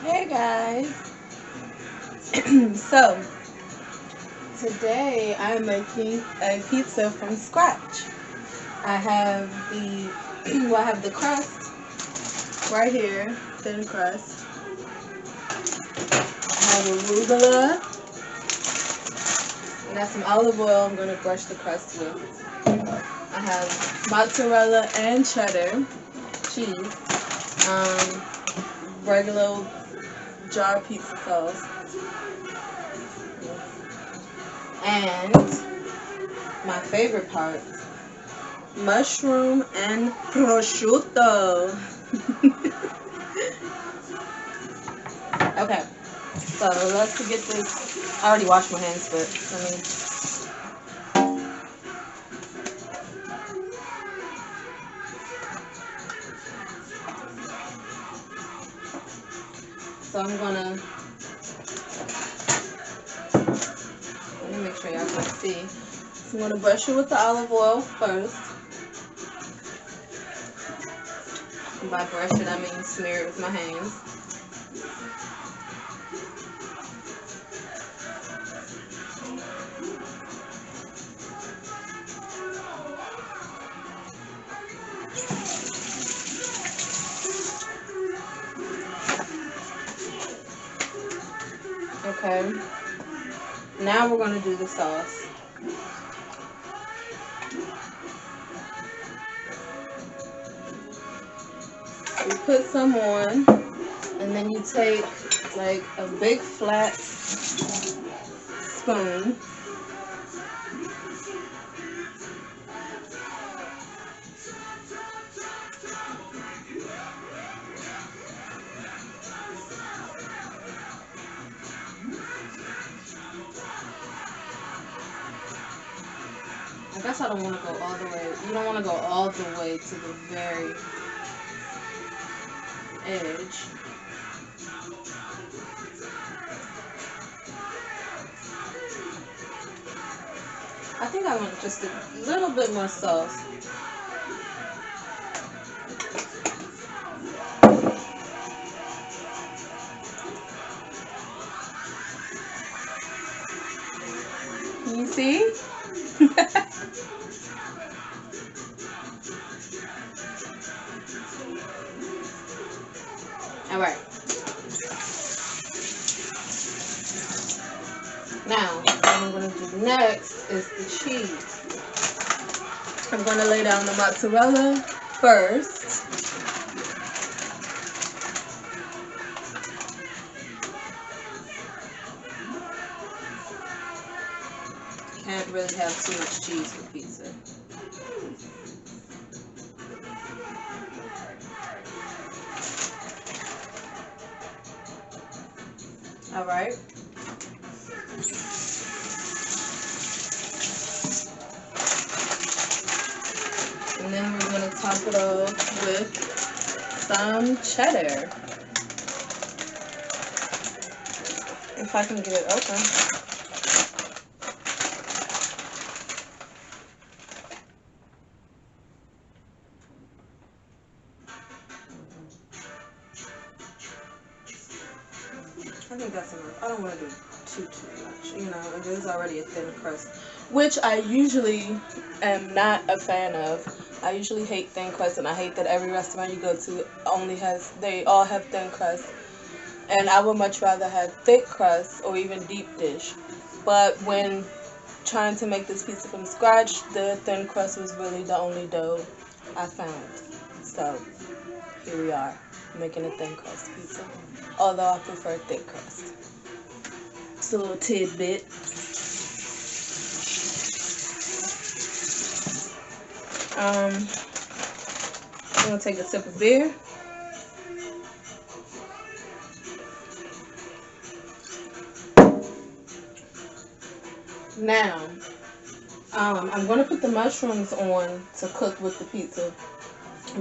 Hey guys. So today I'm making a pizza from scratch. I have the I have the crust right here, thin crust. I have arugula. And that's some olive oil I'm gonna brush the crust with. I have mozzarella and cheddar cheese. Regular jar pizza sauce. And my favorite part, mushroom and prosciutto. Okay, so let's get this. I already washed my hands, but let me. So I'm gonna. Let me make sure y'all can see. So I'm gonna brush it with the olive oil first. And by brush it, I mean smear it with my hands. Okay. Now we're gonna do the sauce. You put some on, and then you take like a big flat spoon. I guess I don't want to go all the way. You don't want to go all the way to the very edge. I think I want just a little bit more sauce. Can you see? All right. Now, what I'm going to do next is the cheese. I'm going to lay down the mozzarella first. Can't really have too much cheese for pizza. All right. And then we're going to top it off with some cheddar. If I can get it open. I think that's enough. I don't want to do too much. You know, it is already a thin crust, which I usually am not a fan of. I usually hate thin crust, and I hate that every restaurant you go to they all have thin crust. And I would much rather have thick crust or even deep dish. But when trying to make this pizza from scratch, the thin crust was really the only dough I found. So here we are, making a thin crust pizza. Although I prefer thick crust. Just a little tidbit. I'm gonna take a sip of beer. Now, I'm gonna put the mushrooms on to cook with the pizza.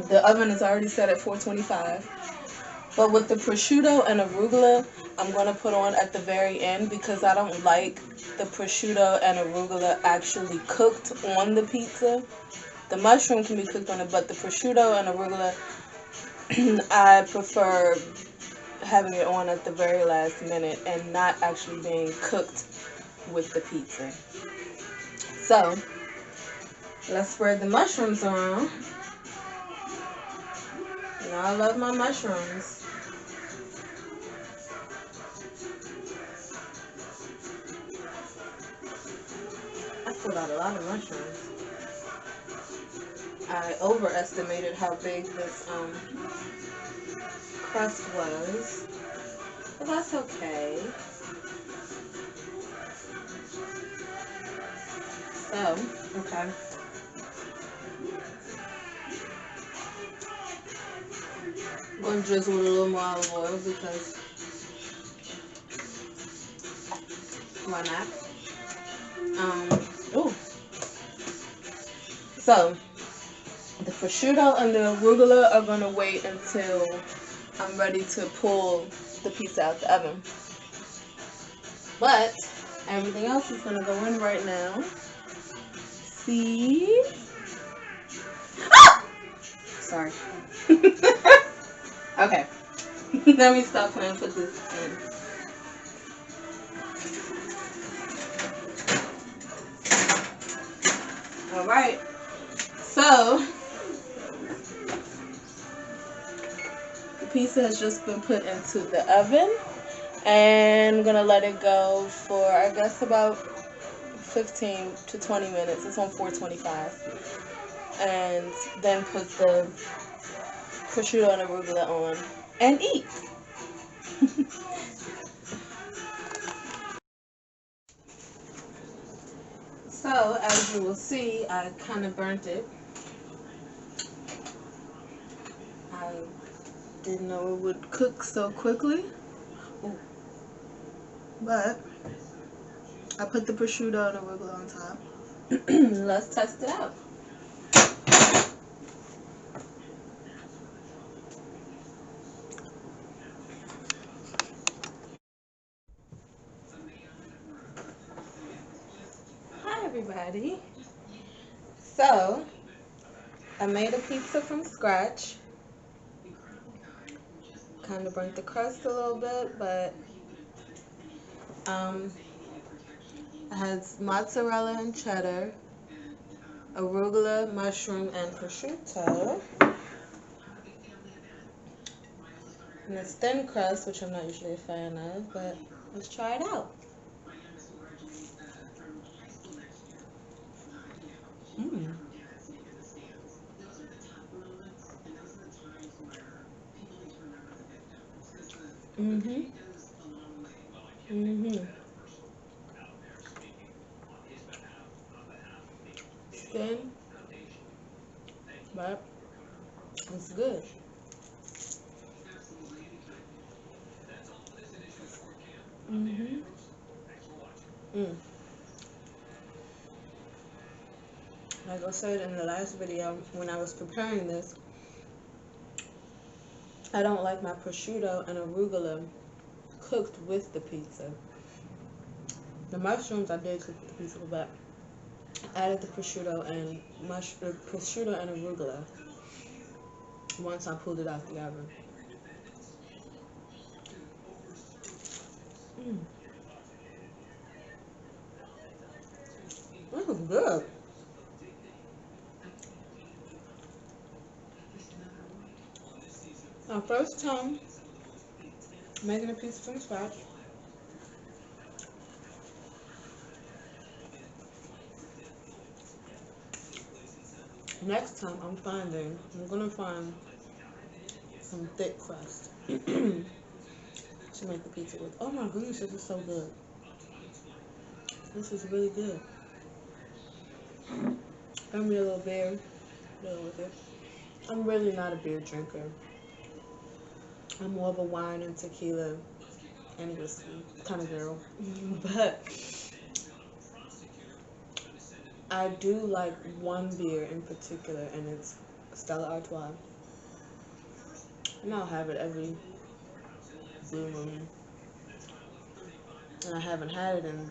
The oven is already set at 425. But with the prosciutto and arugula, I'm going to put on at the very end because I don't like the prosciutto and arugula actually cooked on the pizza. The mushroom can be cooked on it, but the prosciutto and arugula, I prefer having it on at the very last minute and not actually being cooked with the pizza. So let's spread the mushrooms around. You know, I love my mushrooms. I pulled out a lot of mushrooms. I overestimated how big this crust was, but that's okay. So, okay. I'm going to drizzle with a little more olive oil because why not? Ooh. So, the prosciutto and the arugula are going to wait until I'm ready to pull the pizza out the oven. But everything else is going to go in right now. See? Ah! Sorry. Okay. Let me stop playing and put this in. Alright. So, the pizza has just been put into the oven. And I'm going to let it go for, I guess, about 15 to 20 minutes. It's on 425. And then put the prosciutto and arugula on and eat. So, as you will see, I kind of burnt it. I didn't know it would cook so quickly. Ooh. But I put the prosciutto and arugula on top. Let's test it out. Hi everybody. So, I made a pizza from scratch. Kind of burnt the crust a little bit, but it has mozzarella and cheddar, arugula, mushroom, and prosciutto. And it's thin crust, which I'm not usually a fan of, but let's try it out. Mm. Mhm. Mhm. Thin, but it's good. Mhm. Mm. Like I said in the last video, when I was preparing this, I don't like my prosciutto and arugula cooked with the pizza. The mushrooms I did cook with the pizza, but I added the prosciutto and arugula once I pulled it out the oven. Mm. This is good. My first time making a pizza from scratch. Next time I'm gonna find some thick crust to make the pizza with. Oh my goodness, this is so good. This is really good. I'm a little beer with it. I'm really not a beer drinker. I'm more of a wine and tequila and whiskey kind of girl. But I do like one beer in particular, and it's Stella Artois. And I'll have it every blue moon. And I haven't had it in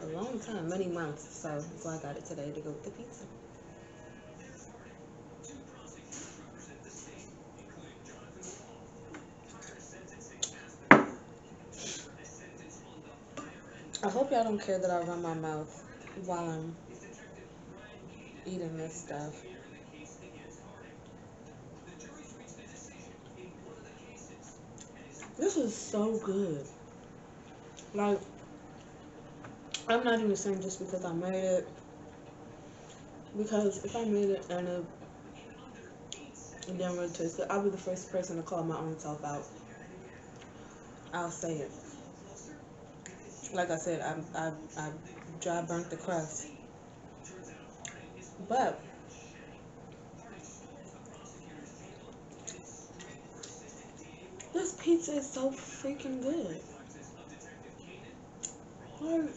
a long time, many months, so I got it today to go with the pizza. I hope y'all don't care that I run my mouth while I'm eating this stuff. This is so good. Like, I'm not even saying just because I made it. Because if I made it and it didn't really taste good, I'll be the first person to call my own self out. I'll say it. Like I said, I dry burnt the crust. But this pizza is so freaking good. Like,